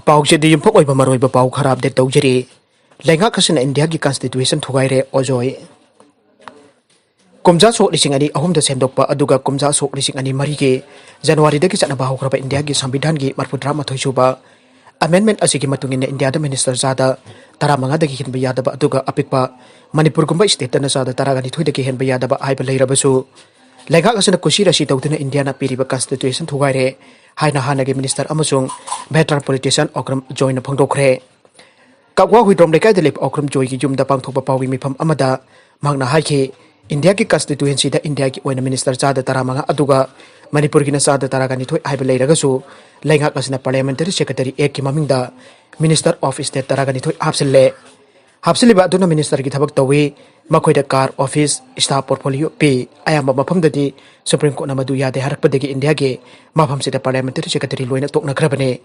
Pauchedi Yumpok Maroy Pau Kharab de Thugaire, Leingak India Constitution Thugaire O.Joy. Kumja sok lising ani ahum da sendokpa aduga kumja sok lising ani marige January dagi chana bahu kraba India gi sambidan gi marpudra mathoi suba amendment asigi matungin India da minister zada tara manga dagi hinba yadaba aduga apikpa Manipur gumba state na zada tara gani thui dagi hinba yadaba aiba leirabasu Leingak asana kushi rashi tawduna India na piriba constitution Thugaire haina hanagi minister amasung veteran politician O.Joy na phangdokhre Kakwa huidrom lekai delip O.Joy gi jumda pangthokpa pawi mifam Amada magna haike India ki constituency da India ki oina minister zada taramanga aduga Manipur ki na zada taragani thoi aiba leiragasu Leingak asina parliamentary secretary ek ki mamingda minister of state taragani thoi hapsille ba aduna minister ki thabak tawi makhoi da car office staff portfolio pe ayamba mafam dadi supreme court na madu yade harakpa degi India ge mafam sida parliamentary secretary loina tokna khrabane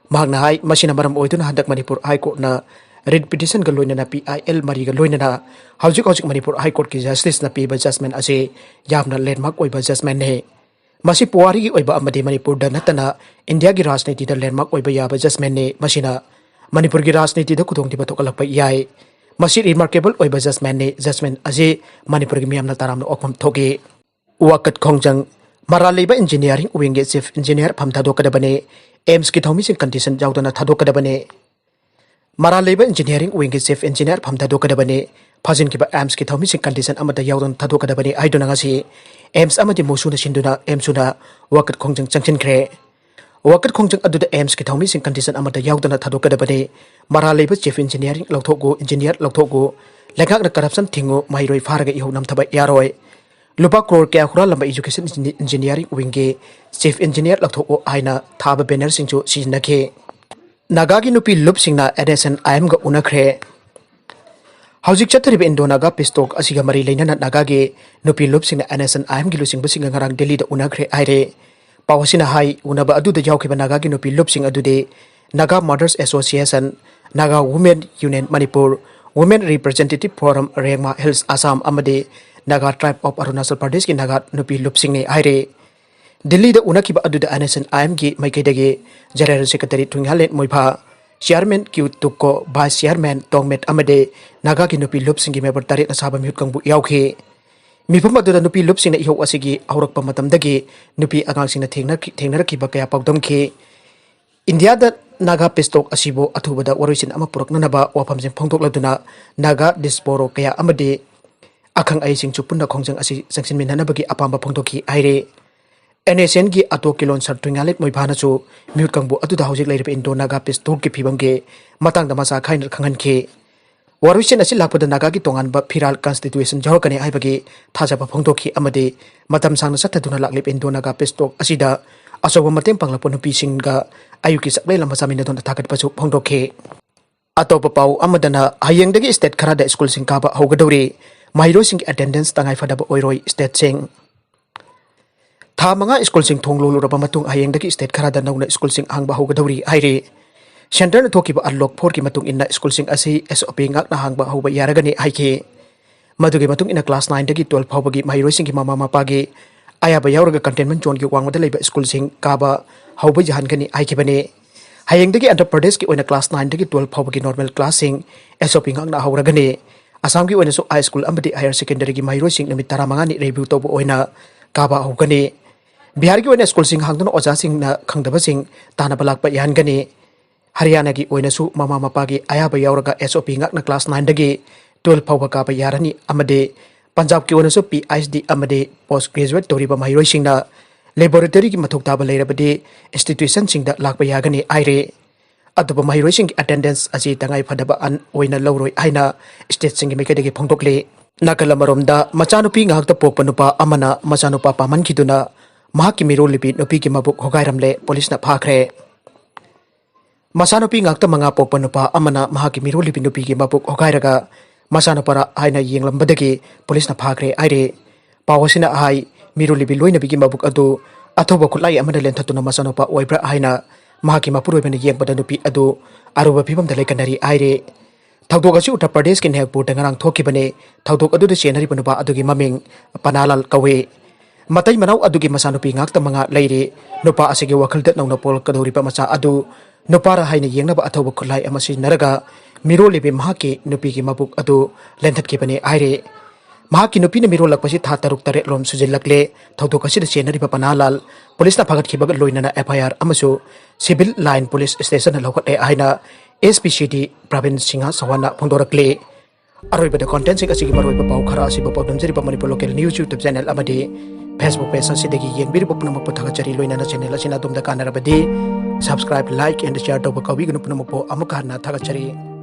magna hai masina maram oiduna handak Manipur high court na Red petition ga loina na PIL mari ga loina na hojik Manipur High Court ki justice na piba judgment ase yamna landmark oiba judgment ne masi puari gi oiba amade Manipur da natana India gi rajniti da landmark oiba yaba judgment ne masina Manipur gi rajniti da kudong tiba tokalak pa yai masi remarkable oiba judgment ne judgment ase Manipur gi miyamna taram na okpam thoge wakat khongjang Maral Leiba engineering wing ge chief engineer pham Thadokkadabani aims ki thomi sing condition jawdana Thadokkadabani Maral Leiba engineering wing ge chief engineer pham Thadokkadabani Fajin ki ba aims ki thomi sing condition amada yawdon Thadokkadabani aiduna ngasi aims amadi mosuna sinduna aimsuna wakat khongjang changchin khre wakat khongjang aduda aims ki thomi sing condition amada yawdona Thadokkadabani Maral Leiba chief engineering lauthogo engineer lauthogo Leingak na corruption thingo mairoi faraga ihonam thaba yaroi lupa crore kya khura lamba education engineering wing ge chief engineer lauthogo aina thaba banner singchu sinakhe Naga ki Nupi Lup Singna NSCN-IM ga Unakhre Hojik chathariba Naga pistok asiga mari leina Naga ge Nupi Lup Singna NSCN-IM gi lusing businga ngarang Delhi da Unakhre aire pawasina hai unaba adu da jawkhiba Naga gi Nupi Lup Sing adude Naga Mothers Association Naga Women Union Manipur Women Representative Forum Rengma Hills Assam amade Naga Tribe of Arunachal Pradesh ki Naga Nupi Lup Sing ne aire Delhi da unakiba aduda NSCN-IM gi maikaidage General Secretary Thugaire Moipa Chairman Q Tukko Vice Chairman Tongmet amade Naga ki Nupi Lup Sing gi member tarik na saba mihut kangbu yaukhe mifam aduda Nupi Lup Sing na ihok asigi aurakpa matamdagi Nupi agang sing na thengnarakiba kaya pawdamkhe India da Naga pistok asibo athubada waroisin ama puraknanaba wafam sing phongdokladuna Naga disporo kaya amade akhang ai sing chupunna khongjang asi sangsin minhanabagi apamba phongdokhi aire NSCN gi ato kilon sar Thugaire moibhana chu mute kangbu atu da hojik leirpe indo Naga pistok ki phibam ge matang da masa khain khangan khe waruisen asi lakpada Naga gi tongan ba phiral constitution jawkani aibagi thajaba phongdokhi amade matam sangna sathaduna laklip indo Naga pistok asida asoba mateng panglapo Nupi Singga ayuki saklai lamba samina don thakat pachu phongdokhe atopa pau amadana Hayengdagi state Kharada school sing Kaba Hourani mahiro sing attendance tangai fadaba oiroi state sing Tha manga school sing thonglo luraba matung Hayengdagi state Kharada nauna school sing hangba Hogairamle aire center na thokiba unlock 4 ki matung inna school sing asi SOP ngak na hangba hoba yaragani haike madugi matung inna class 9 dagi 12 phawbagi mahiro sing ki mama mapagi ayaba yauraga containment zone ki wangmada leiba school sing Kaba hauba jahan gani haike bane Hayengdagi Andhra Pradesh ki oina class 9 dagi 12 phawbagi normal class sing SOP ngak na hauragani Assam ki oina so high school amadi higher secondary ki mahiro sing namit tara manga ni review tobo oina Kaba hogani Bihar ki oina school sing hangduna oja sing na khangdaba sing tana balak pa yan gani Haryana ki oina su mama mapagi ayaba yauraga SOP ngak na class 9 dagi 12 phawba ka pa yarani amade Punjab ki oina su PhD amade post graduate toriba mahiroi sing na laboratory ki mathok taba leirabade institution sing da lakpa yagani aire aduba mahiroi sing attendance asi tangai phadaba an oina lawroi aina state sing ki mekadagi phongdokle nakalamarom machanupi ngakta pokpa nupa Amana machanupa Pammankhiduna Mahakki Mironbi Nupigi Mabuk Hogairamle police na Fakhre Machanupi ngakta manga pokpa nupa Amana Mahakki Mironbi Nupigi Mabuk Hogairaga Machanupara aina yenglambadagi police na Fakhre aire pawasina ai Mironbi loina bigi Mabuk adu athoba khulai amada lenthatuna Machanupa oibra aina Mahakki mapurobena yengbada nupi adu aruba phibam da leikanari aire Thaudok asi Uttar Pradesh ki Nagpur da ngarang thokibane thaudok adu da chenari panupa adugi maming Panalal kawe matai manau adugi machanupi ngakta manga leire nupa asigi wakhalda nauna pol kadoripa macha adu Nupara haina yengnaba athoba khulai amasi naraga mirolibe Mahakki Nupigi Mabuk adu lenthatkibani aire Mahakki Nupina mirolakpasi tha taruk tare lom sujilakle Thadokkadabani chenariba panalal police na phagatkibaga loinana FIR amasu civil line police station na lokate haina SPCD Pravin Singha sawana phondorakle aroibada content sing asigi maroiba pau khara asiba pawdamjariba Manipur local news YouTube channel amadi Facebook page asidagi yengbiriba punamuk puthagachari loinana channel asina dumda kanarabadi subscribe like and share to kawi gunu punamupo amukha na thagachari